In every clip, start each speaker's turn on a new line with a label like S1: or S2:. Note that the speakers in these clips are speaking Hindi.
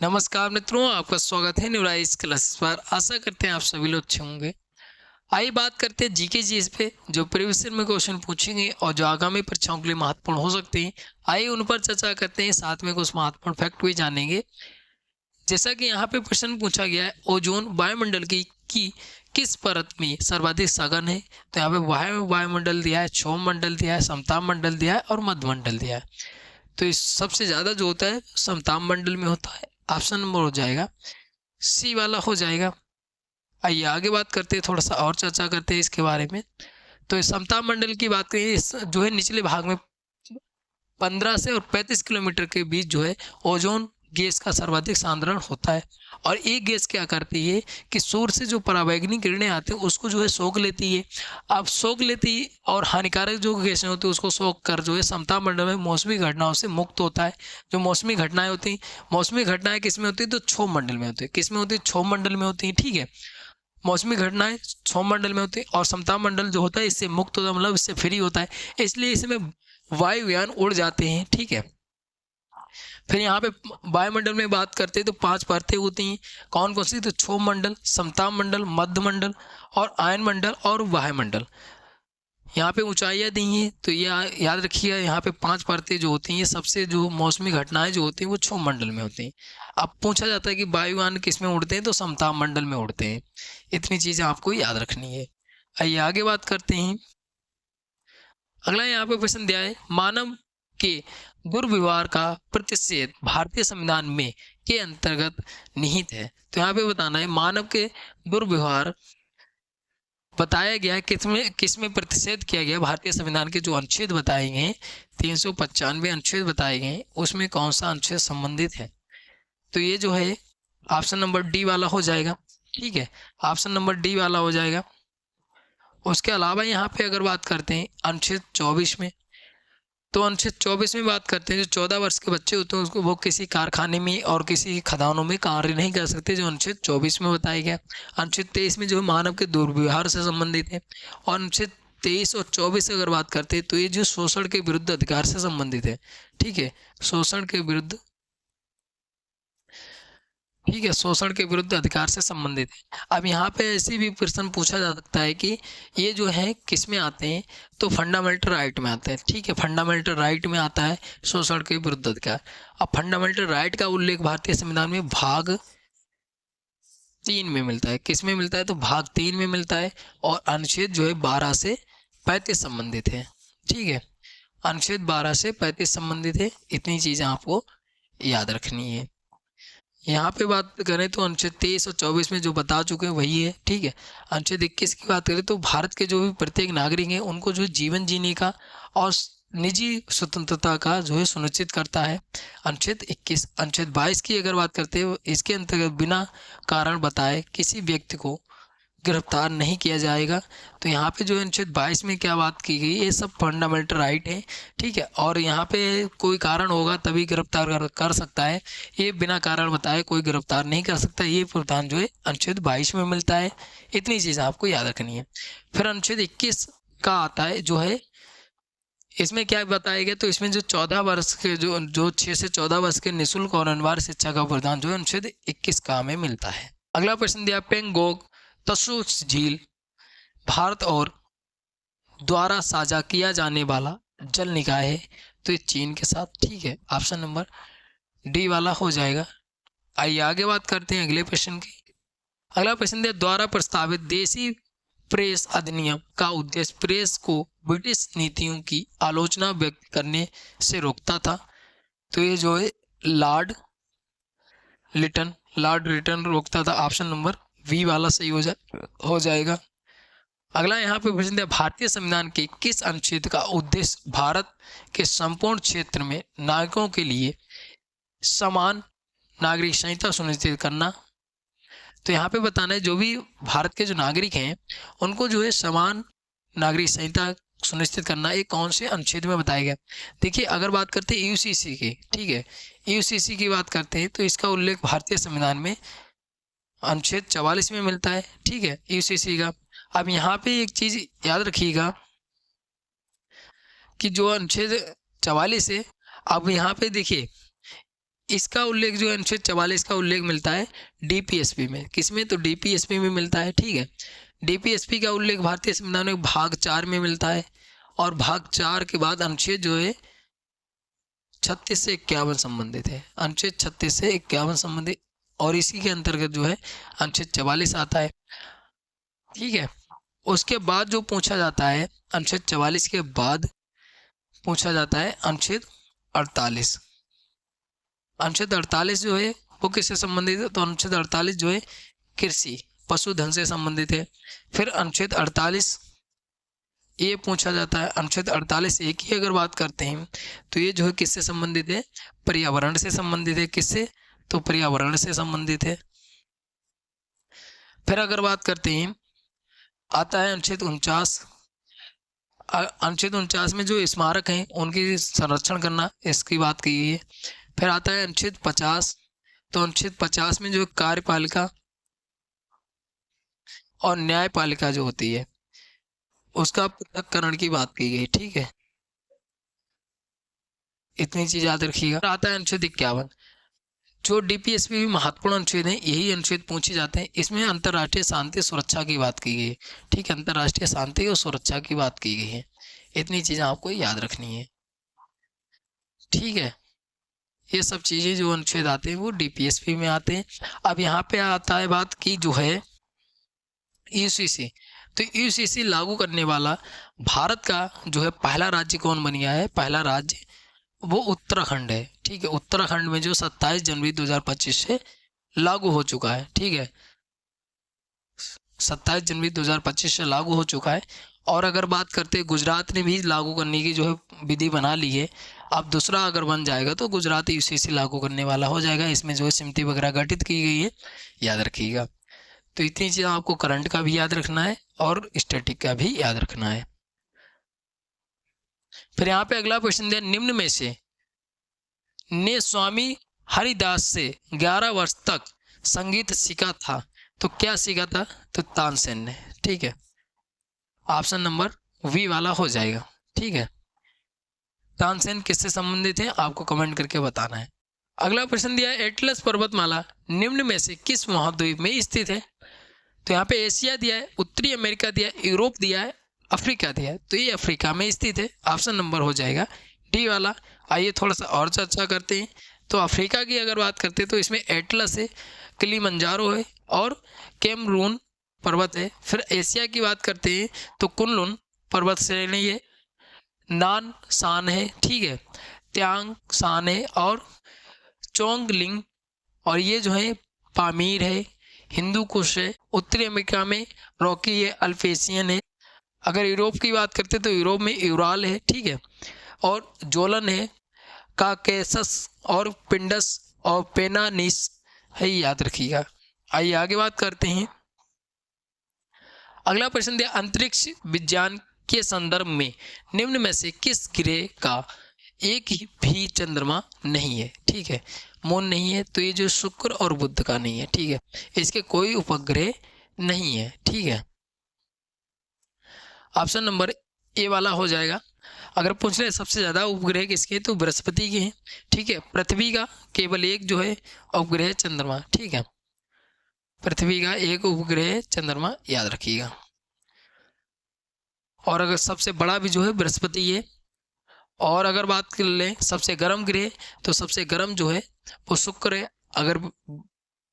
S1: नमस्कार मित्रों, आपका स्वागत है न्यूराइज क्लासेस पर। आशा करते हैं आप सभी लोग अच्छे होंगे। आइए बात करते हैं जीके जीएस पे, जो प्रीवियस ईयर में क्वेश्चन पूछेंगे और जो आगामी परीक्षाओं के लिए महत्वपूर्ण हो सकते हैं। आइए उन पर चर्चा करते हैं, साथ में कुछ महत्वपूर्ण फैक्ट भी जानेंगे। जैसा कि यहाँ पे प्रश्न पूछा गया है, ओजोन वायुमंडल की किस परत में सर्वाधिक सघन है। तो यहाँ पे वायुमंडल दिया है, क्षोभ मंडल दिया है, समताप मंडल दिया है और मध्यमंडल दिया है। तो इस सबसे ज्यादा जो होता है समताप मंडल में होता है। ऑप्शन नंबर हो जाएगा सी वाला हो जाएगा। आइए आगे बात करते हैं, थोड़ा सा और चर्चा करते हैं इसके बारे में। तो इस समताप मंडल की बात करें, जो है निचले भाग में 15 से और 35 किलोमीटर के बीच जो है ओजोन गैस का सर्वाधिक सांद्रण होता है। और एक गैस क्या करती है कि सूर्य से जो पराबैंगनी किरणें आती हैं उसको जो है सोख लेती है। अब सोख लेती है और हानिकारक जो गैसें होती है उसको सोख कर जो है समताप मंडल में मौसमी घटनाओं से मुक्त होता है। जो मौसमी घटनाएं होती हैं, मौसमी घटनाएं किस में होती है? तो क्षोभ मंडल में होती है। किस में होती है? क्षोभ मंडल में होती है। ठीक है, मौसमी घटनाएं क्षोभ मंडल में होती है और समताप मंडल जो होता है इससे मुक्त होता है, मतलब इससे फ्री होता है। इसलिए इसमें वायुयान उड़ जाते हैं। ठीक है, फिर यहाँ पे वायुमंडल में बात करते हैं तो 5 परतें होती हैं। कौन कौन सी? तो क्षोभ मंडल, समताप मंडल, मध्य मंडल और आयन मंडल और वायुमंडल। यहाँ पे ऊंचाइयाँ दी हैं तो ये याद रखिएगा, यहाँ पे 5 परतें जो होती हैं, सबसे जो मौसमी घटनाएं जो होती हैं वो क्षोभ मंडल में होती हैं। अब पूछा जाता है कि वायुयान किस में उड़ते हैं? तो समताप मंडल में उड़ते हैं। इतनी चीजें आपको याद रखनी है। आइए आगे बात करते हैं। अगला यहाँ पे प्रश्न दिया है, मानव के दुर्व्यवहार का प्रतिषेध भारतीय संविधान में के अंतर्गत निहित है। तो यहाँ पे बताना है मानव के दुर्व्यवहार बताया गया है किसमें प्रतिषेध किया गया। भारतीय संविधान के जो अनुच्छेद बताए गए हैं, 395 अनुच्छेद बताए गए हैं, उसमें कौन सा अनुच्छेद संबंधित है? तो ये जो है ऑप्शन नंबर डी वाला हो जाएगा। ठीक है, ऑप्शन नंबर डी वाला हो जाएगा। उसके अलावा यहाँ पे अगर बात करते हैं अनुच्छेद 24 में, तो अनुच्छेद 24 में बात करते हैं जो 14 वर्ष के बच्चे होते हैं उसको वो किसी कारखाने में और किसी खदानों में कार्य नहीं कर सकते, जो अनुच्छेद 24 में बताया गया। अनुच्छेद 23 में जो मानव के दुर्व्यवहार से संबंधित है। और अनुच्छेद 23 और 24 अगर बात करते हैं तो ये जो शोषण के विरुद्ध अधिकार से संबंधित है। ठीक है, शोषण के विरुद्ध, ठीक है, शोषण के विरुद्ध अधिकार से संबंधित है। अब यहाँ पे ऐसी भी प्रश्न पूछा जा सकता है कि ये जो है किस में आते हैं? तो फंडामेंटल राइट में आते हैं। ठीक है, फंडामेंटल राइट में आता है शोषण के विरुद्ध अधिकार। अब फंडामेंटल राइट का उल्लेख भारतीय संविधान में भाग 3 में मिलता है। किस में मिलता है? तो भाग 3 में मिलता है। और अनुच्छेद जो है 12 से 35 संबंधित है। ठीक है, अनुच्छेद 12 से 35 संबंधित है। इतनी चीजें आपको याद रखनी है। यहाँ पे बात करें तो अनुच्छेद 23 और 24 में जो बता चुके हैं वही है। ठीक है, अनुच्छेद 21 की बात करें तो भारत के जो भी प्रत्येक नागरिक हैं उनको जो जीवन जीने का और निजी स्वतंत्रता का जो है सुनिश्चित करता है, अनुच्छेद 21। अनुच्छेद 22 की अगर बात करते हैं, इसके अंतर्गत बिना कारण बताए किसी व्यक्ति को गिरफ्तार नहीं किया जाएगा। तो यहाँ पे जो अनुच्छेद 22 में क्या बात की गई, ये सब फंडामेंटल राइट है। ठीक है, और यहाँ पे कोई कारण होगा तभी गिरफ्तार कर सकता है, ये बिना कारण बताए कोई गिरफ्तार नहीं कर सकता। ये प्रावधान जो है अनुच्छेद 22 में मिलता है। इतनी चीज़ आपको याद रखनी है। फिर अनुच्छेद 21 का आता है जो है, इसमें क्या बताया गया? तो इसमें जो 14 वर्ष के जो 6 से 14 वर्ष के निःशुल्क और अनिवार्य शिक्षा का प्रावधान जो है अनुच्छेद 21 का में मिलता है। अगला प्रश्न दिया, पेंगोंग त्सो झील भारत और द्वारा साझा किया जाने वाला जल निकाय है। तो ये चीन के साथ। ठीक है, ऑप्शन नंबर डी वाला हो जाएगा। आइए आगे बात करते हैं अगले प्रश्न की। अगला प्रश्न दिया, द्वारा प्रस्तावित देसी प्रेस अधिनियम का उद्देश्य प्रेस को ब्रिटिश नीतियों की आलोचना व्यक्त करने से रोकता था। तो ये जो है लॉर्ड रिटन रोकता था। ऑप्शन नंबर वी वाला सही हो जाएगा। अगला यहाँ पे प्रश्न दिया, भारतीय संविधान के किस अनुच्छेद का उद्देश्य भारत के संपूर्ण क्षेत्र में नागरिकों के लिए समान नागरिक संहिता सुनिश्चित करना। तो यहाँ पे बताना है जो भी भारत के जो नागरिक हैं उनको जो है समान नागरिक संहिता सुनिश्चित करना। ये कौन से अनुच्छेद में बताया गया? देखिए, अगर बात करते हैं यूसीसी की, ठीक है, यूसीसी की बात करते हैं तो इसका उल्लेख भारतीय संविधान में अनुच्छेद 44 में मिलता है। ठीक है, यूसीसी का। अब यहाँ पे एक चीज याद रखिएगा कि जो अनुच्छेद 44 है, अब यहाँ पे देखिए इसका उल्लेख जो है अनुच्छेद 44 का उल्लेख मिलता है डीपीएसपी में। किसमें? तो डीपीएसपी में मिलता है। ठीक है, डीपीएसपी का उल्लेख भारतीय संविधान में भाग 4 में मिलता है, और भाग 4 के बाद अनुच्छेद जो है 36 से 51 संबंधित है, अनुच्छेद 36 से 51 संबंधित, और इसी के अंतर्गत जो है अनुच्छेद 44 आता है। ठीक है, उसके बाद जो पूछा जाता है अनुच्छेद 44 के बाद पूछा जाता है अनुच्छेद 48। अनुच्छेद 48 जो है वो किससे संबंधित है? तो अनुच्छेद 48 जो है कृषि पशुधन से संबंधित है। फिर अनुच्छेद 48 ये पूछा जाता है, अनुच्छेद 48 एक ही अगर बात करते हैं तो ये जो है किससे संबंधित है? पर्यावरण से संबंधित है। किससे? तो पर्यावरण से संबंधित है। फिर अगर बात करते हैं आता है अनुच्छेद 49। अनुच्छेद 49 में जो स्मारक हैं उनकी संरक्षण करना, इसकी बात की गई है। फिर आता है अनुच्छेद 50। तो अनुच्छेद 50 में जो कार्यपालिका और न्यायपालिका जो होती है उसका पृथक्करण की बात की गई। ठीक है, इतनी चीज याद रखिएगा। आता है अनुच्छेद 51। जो डीपीएसपी भी महत्वपूर्ण अनुच्छेद हैं, यही अनुच्छेद पूछे जाते हैं। इसमें अंतर्राष्ट्रीय शांति सुरक्षा की बात की गई है। ठीक है, अंतर्राष्ट्रीय शांति और सुरक्षा की बात की गई है। इतनी चीजें आपको याद रखनी है। ठीक है, ये सब चीजें जो अनुच्छेद आते हैं वो डीपीएसपी में आते हैं। अब यहाँ पे आता है बात की जो है यूसीसी। तो यूसीसी लागू करने वाला भारत का जो है पहला राज्य कौन बन गया है? पहला राज्य वो उत्तराखंड है। ठीक है, उत्तराखंड में जो 27 जनवरी 2025 से लागू हो चुका है। ठीक है, 27 जनवरी 2025 से लागू हो चुका है। और अगर बात करते हैं गुजरात ने भी लागू करने की जो है विधि बना ली है। अब दूसरा अगर बन जाएगा तो गुजरात यूसीसी लागू करने वाला हो जाएगा। इसमें जो है समिति वगैरह गठित की गई है, याद रखिएगा। तो इतनी चीज़ें आपको करंट का भी याद रखना है और स्टैटिक का भी याद रखना है। फिर यहाँ पे अगला क्वेश्चन दिया, निम्न में से ने स्वामी हरिदास से 11 वर्ष तक संगीत सीखा था। तो क्या सीखा था? तो तानसेन ने। ठीक है, ऑप्शन नंबर वी वाला हो जाएगा। ठीक है, तानसेन किससे संबंधित है आपको कमेंट करके बताना है। अगला प्रश्न दिया है, एटलस पर्वतमाला निम्न में से किस महाद्वीप में स्थित है? तो यहाँ पे एशिया दिया है, उत्तरी अमेरिका दिया है, यूरोप दिया है, अफ्रीका दिया है। तो ये अफ्रीका में स्थित है, ऑप्शन नंबर हो जाएगा डी वाला। आइए थोड़ा सा और चर्चा करते हैं। तो अफ्रीका की अगर बात करते हैं तो इसमें एटलस है, किलिमंजारो है और कैमरून पर्वत है। फिर एशिया की बात करते हैं तो कुनलुन पर्वत श्रेणी है, नान सान है। ठीक है, त्यांग सान है और चोंगलिंग, और ये जो है पामीर है, हिंदू कुश है। उत्तरी अमेरिका में रॉकी है, अल्पेशियन है। अगर यूरोप की बात करते तो यूरोप में यूराल है। ठीक है, और जोलन है, काकेसस और पिंडस और पेनानिस है, याद रखिएगा। आइए आगे बात करते हैं। अगला प्रश्न दिया, अंतरिक्ष विज्ञान के संदर्भ में निम्न में से किस ग्रह का एक भी चंद्रमा नहीं है? ठीक है, मून नहीं है, तो ये जो शुक्र और बुध का नहीं है। ठीक है, इसके कोई उपग्रह नहीं है। ठीक है, ऑप्शन नंबर ए वाला हो जाएगा। अगर पूछ रहे सबसे ज़्यादा उपग्रह किसके, तो बृहस्पति के हैं। ठीक है, पृथ्वी का केवल एक जो है उपग्रह चंद्रमा। ठीक है, पृथ्वी का एक उपग्रह चंद्रमा, याद रखिएगा। और अगर सबसे बड़ा भी जो है बृहस्पति है। और अगर बात कर लें सबसे गर्म ग्रह, तो सबसे गर्म जो है वो शुक्र है। अगर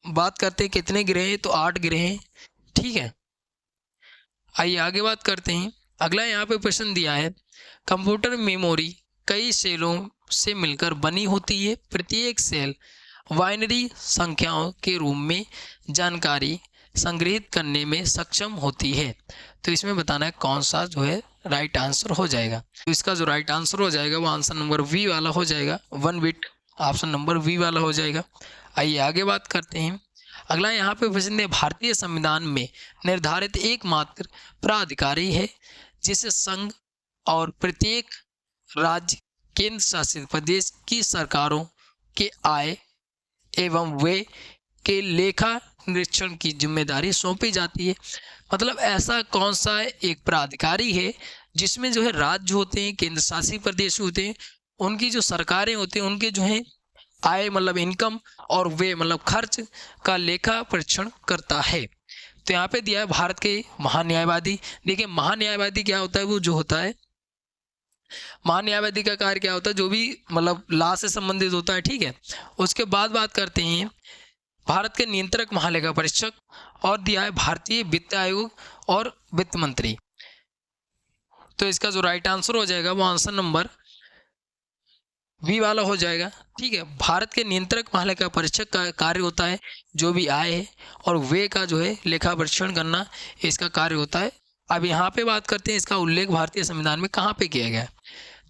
S1: बात करते हैं कितने ग्रह हैं, तो 8 ग्रह हैं। ठीक है, आइए आगे बात करते हैं। अगला यहाँ पे प्रश्न दिया है, कंप्यूटर मेमोरी कई सेलों से मिलकर बनी होती है। प्रत्येक सेल बाइनरी संख्याओं के रूप में जानकारी संग्रहित करने में सक्षम होती है। तो इसमें बताना है कौन सा जो है राइट आंसर हो जाएगा। तो इसका जो राइट आंसर हो जाएगा वो आंसर नंबर वी वाला हो जाएगा, 1 बिट, ऑप्शन नंबर वी वाला हो जाएगा। आइए आगे बात करते हैं। अगला यहाँ पे प्रश्न है, भारतीय संविधान में निर्धारित एकमात्र प्राधिकारी है जिसे संघ और प्रत्येक राज्य केंद्र शासित प्रदेश की सरकारों के आय एवं व्यय के लेखा निरीक्षण की जिम्मेदारी सौंपी जाती है। मतलब ऐसा कौन सा एक प्राधिकारी है जिसमें जो है राज्य होते हैं, केंद्र शासित प्रदेश होते हैं, उनकी जो सरकारें होती हैं, उनके जो है आय मतलब इनकम और व्यय मतलब खर्च का लेखा परीक्षण करता है। तो यहाँ पे दिया है भारत के महान्यायवादी। देखिए महान्यायवादी क्या होता है, वो जो होता है महान्यायवादी का कार्य क्या होता है, जो भी मतलब लॉ से संबंधित होता है, ठीक है। उसके बाद बात करते हैं भारत के नियंत्रक महालेखा परीक्षक, और दिया है भारतीय वित्त आयोग और वित्त मंत्री। तो इसका जो राइट आंसर हो जाएगा वो आंसर नंबर वी वाला हो जाएगा, ठीक है। भारत के नियंत्रक महालेखा परीक्षक का कार्य होता है जो भी आय है और व्यय का जो है लेखा परीक्षण करना, इसका कार्य होता है। अब यहाँ पे बात करते हैं इसका उल्लेख भारतीय संविधान में कहाँ पे किया गया है।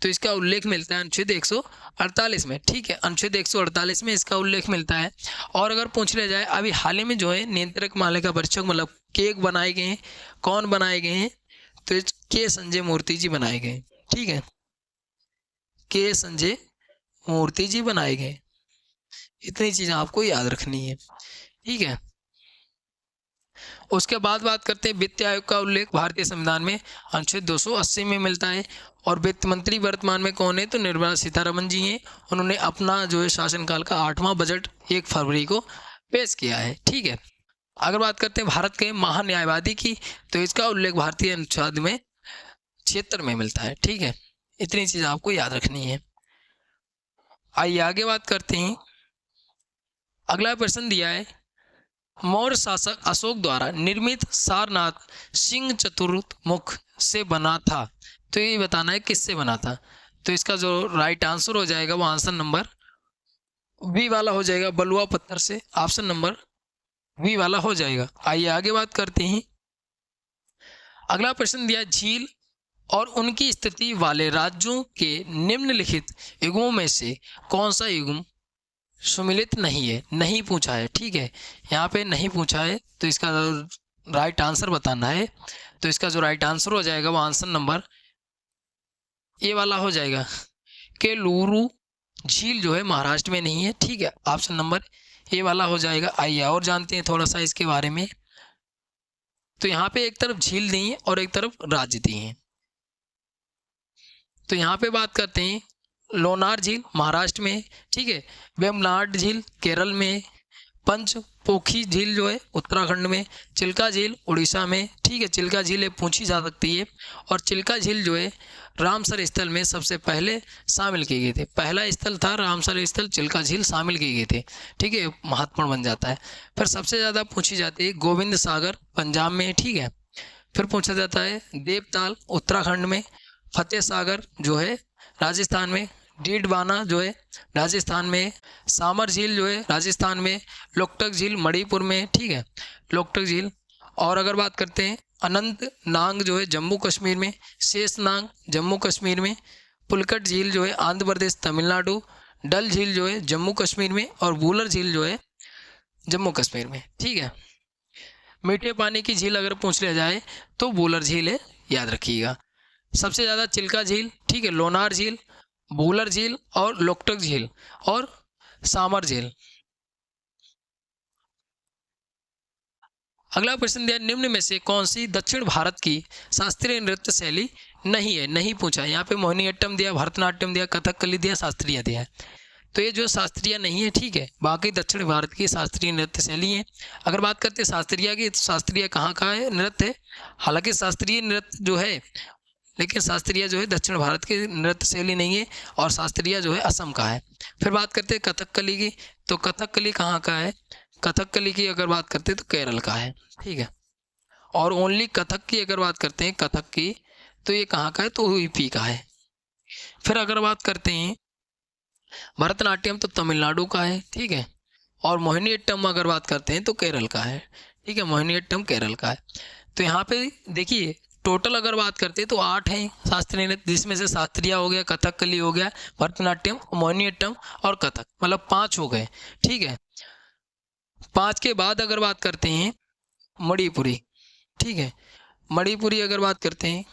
S1: तो इसका उल्लेख मिलता है अनुच्छेद 148 में, ठीक है। अनुच्छेद 148 में इसका उल्लेख मिलता है। और अगर पूछ लिया जाए अभी हाल ही में जो है नियंत्रक महालेखा परीक्षक मतलब केक बनाए गए हैं, कौन बनाए गए हैं, तो के संजय मूर्ति जी बनाए गए, ठीक है। के संजय मूर्ति जी बनाए गए। इतनी चीजें आपको याद रखनी है, ठीक है। उसके बाद बात करते हैं वित्त आयोग का उल्लेख भारतीय संविधान में अनुच्छेद 280 में मिलता है। और वित्त मंत्री वर्तमान में कौन है, तो निर्मला सीतारमण जी हैं। उन्होंने अपना जो है शासनकाल का 8वां बजट 1 फरवरी को पेश किया है, ठीक है। अगर बात करते हैं भारत के महान्यायवादी की, तो इसका उल्लेख भारतीय अनुच्छेद में 76 में मिलता है, ठीक है। इतनी चीज आपको याद रखनी है। आइए आगे बात करते हैं। अगला प्रश्न दिया है मौर्य शासक अशोक द्वारा निर्मित सारनाथ सिंह चतुर्मुख से बना था। तो ये बताना है किससे बना था। तो इसका जो राइट आंसर हो जाएगा वो आंसर नंबर बी वाला हो जाएगा, बलुआ पत्थर से। ऑप्शन नंबर बी वाला हो जाएगा। आइए आगे बात करते हैं। अगला प्रश्न दिया झील और उनकी स्थिति वाले राज्यों के निम्नलिखित युग्मों में से कौन सा युग्म सुमिलित नहीं है, नहीं पूछा है, ठीक है। यहाँ पे नहीं पूछा है, तो इसका राइट आंसर बताना है। तो इसका जो राइट आंसर हो जाएगा वो आंसर नंबर ए वाला हो जाएगा कि लुरू झील जो है महाराष्ट्र में नहीं है, ठीक है। ऑप्शन नंबर ए वाला हो जाएगा। आइए और जानते हैं थोड़ा सा इसके बारे में। तो यहाँ पे एक तरफ झील दी है और एक तरफ राज्य दी है। तो यहाँ पे बात करते हैं लोनार झील महाराष्ट्र में, ठीक है। वेम्बनाड झील केरल में, पंचपोखी झील जो है उत्तराखंड में, चिल्का झील उड़ीसा में, ठीक है। चिल्का झील पूछी जा सकती है। और चिल्का झील जो है रामसर स्थल में सबसे पहले शामिल किए गए थे। पहला स्थल था रामसर स्थल, चिल्का झील शामिल किए गए थे, ठीक है। महत्वपूर्ण बन जाता है। फिर सबसे ज़्यादा पूछी जाती है गोविंद सागर पंजाब में, ठीक है। फिर पूछा जाता है देवताल उत्तराखंड में, फतेह सागर जो है राजस्थान में, डीडवाना जो है राजस्थान में, सामर झील जो है राजस्थान में, लोकटक झील मणिपुर में, ठीक है। लोकटक झील। और अगर बात करते हैं अनंतनाग जो है जम्मू कश्मीर में, शेषनाग जम्मू कश्मीर में, पुलकट झील जो है आंध्र प्रदेश तमिलनाडु, डल झील जो है जम्मू कश्मीर में, और वूलर झील जो है जम्मू कश्मीर में, ठीक है। मीठे पानी की झील अगर पूछ लिया जाए तो वूलर झील है, याद रखिएगा। सबसे ज़्यादा चिल्का झील, ठीक है, लोनार झील, वूलर झील और लोकटक झील और सामर झील। अगला प्रश्न दिया निम्न में से कौन सी दक्षिण भारत की शास्त्रीय नृत्य शैली नहीं है, नहीं पूछा। यहाँ पे मोहिनीअट्टम दिया, भरतनाट्यम दिया, कथकली दिया, शास्त्रीय दिया है। तो ये जो शास्त्रीय नहीं है, ठीक है। बाकी दक्षिण भारत की शास्त्रीय नृत्य शैली है। अगर बात करते हैं शास्त्रीय की, तो शास्त्रीय कहाँ का है नृत्य है। हालांकि शास्त्रीय नृत्य जो है, लेकिन शास्त्रीय जो है दक्षिण भारत की नृत्य शैली नहीं है, और शास्त्रीय जो है असम का है। फिर बात करते हैं कथकली की, तो कथकली कहाँ का है। कथकली की अगर बात करते हैं तो केरल का है, ठीक है। और ओनली कथक की अगर बात करते हैं, कथक की, तो ये कहाँ का है, तो यूपी का है। फिर अगर बात करते हैं भरतनाट्यम, तो तमिलनाडु का है, ठीक है। और मोहिनीअट्टम अगर बात करते हैं तो केरल का है, ठीक है। मोहिनीअट्टम केरल का है। तो यहाँ पे देखिए टोटल अगर बात करते हैं तो 8 हैं शास्त्रीय नृत्य, जिसमें से शास्त्रीय हो गया, कथकली हो गया, भरतनाट्यम, मोहिनीअट्टम और कथक, मतलब 5 हो गए, ठीक है। 5 के बाद अगर बात करते हैं मणिपुरी, ठीक है। मणिपुरी अगर बात करते हैं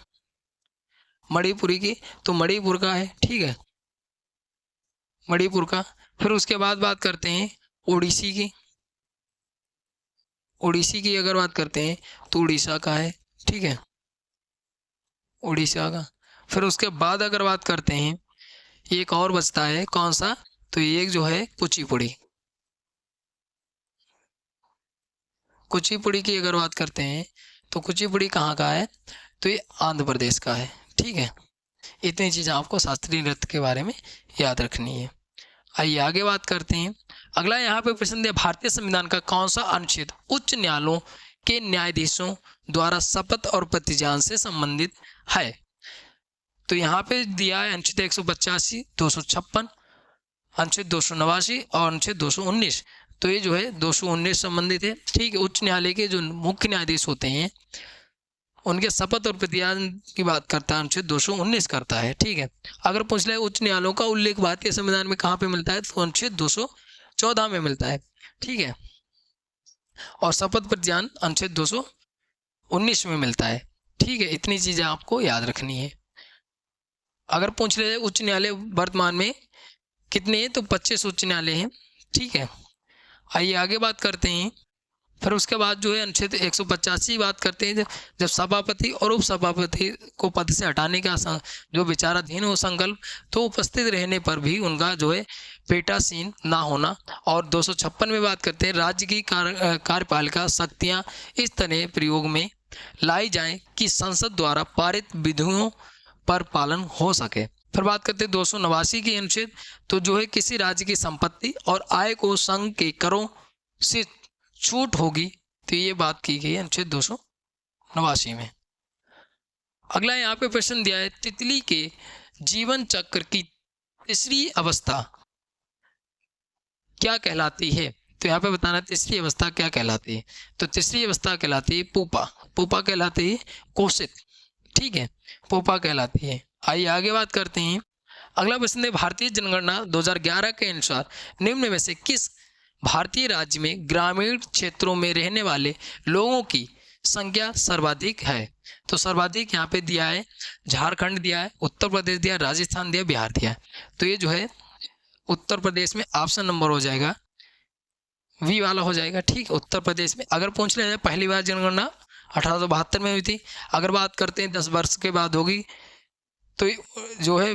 S1: मणिपुरी की, तो मणिपुर का है, ठीक है, मणिपुर का। फिर उसके बाद बात करते हैं ओडिसी की, ओडिसी की अगर बात करते हैं तो उड़ीसा का है, ठीक है, उड़ीसा का। फिर उसके बाद अगर बात करते हैं एक और बचता है, कौन सा, तो ये एक जो है कुचिपुड़ी। कुचिपुड़ी की अगर बात करते हैं तो कुचिपुड़ी कहाँ का है, तो ये आंध्र प्रदेश का है। ठीक है, इतनी चीज़ें आपको शास्त्रीय नृत्य के बारे में याद रखनी है। आइए आगे बात करते हैं। अगला यहाँ पे प्रश्न दिया, भारतीय संविधान का कौन सा अनुच्छेद उच्च न्यायालयों के न्यायाधीशों द्वारा शपथ और प्रतिज्ञान से संबंधित है। तो यहाँ पे दिया है अनुच्छेद 185, 256, अनुच्छेद 289 और अनुच्छेद 219। तो ये जो है 219 संबंधित है। ठीक है, उच्च न्यायालय के जो मुख्य न्यायाधीश होते हैं उनके शपथ और प्रतिज्ञान की बात करता है, अनुच्छेद 219 करता है। ठीक है, अगर पूछ ले उच्च न्यायालयों का उल्लेख भारतीय संविधान में कहाँ पे मिलता है, तो अनुच्छेद 214 में मिलता है। ठीक है, और शपथ प्रतिज्ञान अनुच्छेद 219 में मिलता है। ठीक है, इतनी चीजें आपको याद रखनी है। अगर पूछ ले उच्च न्यायालय वर्तमान में कितने हैं, तो 25 उच्च न्यायालय हैं। ठीक है, आइए आगे बात करते हैं। फिर उसके बाद जो है अनुच्छेद 185 बात करते हैं, जब सभापति और उपसभापति को पद से हटाने का जो विचाराधीन हो संकल्प, तो उपस्थित रहने पर भी उनका जो है पेटासीन ना होना। और 256 में बात करते हैं, राज्य की कार्यपालिका शक्तियां इस तरह प्रयोग में लाई जाएं कि संसद द्वारा पारित विधियों पर पालन हो सके। फिर बात करते हैं 289 की अनुच्छेद, तो जो है किसी राज्य की संपत्ति और आय को संघ के करों से छूट होगी, तो ये बात की गई है अनुच्छेद 289 में। अगला यहाँ पे प्रश्न दिया है, तितली के जीवन चक्र की तीसरी अवस्था क्या कहलाती है। तो यहाँ पे बताना तीसरी अवस्था क्या कहलाती है। तो तीसरी अवस्था कहलाती है पुपा। पुपा कहलाती है कोशित। ठीक है, पुपा कहलाती है। आइए आगे बात करते हैं। अगला प्रश्न है, भारतीय जनगणना 2011 के अनुसार निम्न में से किस भारतीय राज्य में ग्रामीण क्षेत्रों में रहने वाले लोगों की संख्या सर्वाधिक है। तो सर्वाधिक यहाँ पे दिया है झारखंड दिया है, उत्तर प्रदेश दिया है, राजस्थान दिया, बिहार दिया है। तो ये जो है उत्तर प्रदेश में ऑप्शन नंबर हो जाएगा वी वाला हो जाएगा। ठीक है, उत्तर प्रदेश में। अगर पूछ लिया जाए पहली बार जनगणना 1872 में हुई थी, अगर बात करते हैं 10 वर्ष के बाद होगी, तो जो है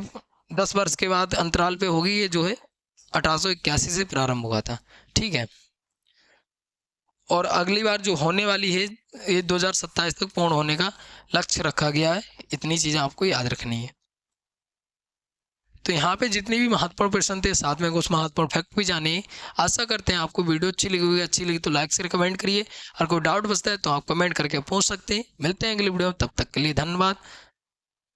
S1: 10 वर्ष के बाद अंतराल पे होगी, ये जो है 1881 से प्रारंभ हुआ था। ठीक है, और अगली बार जो होने वाली है ये 2027 तक पूर्ण होने का लक्ष्य रखा गया है। इतनी चीज़ें आपको याद रखनी है। तो यहाँ पे जितने भी महत्वपूर्ण प्रश्न थे, साथ में कुछ महत्वपूर्ण फैक्ट भी जाने। आशा करते हैं आपको वीडियो अच्छी लगी होगी। अच्छी लगी तो लाइक से कमेंट करिए, और कोई डाउट बचता है तो आप कमेंट करके पूछ सकते हैं। मिलते हैं अगली वीडियो में, तब तक के लिए धन्यवाद।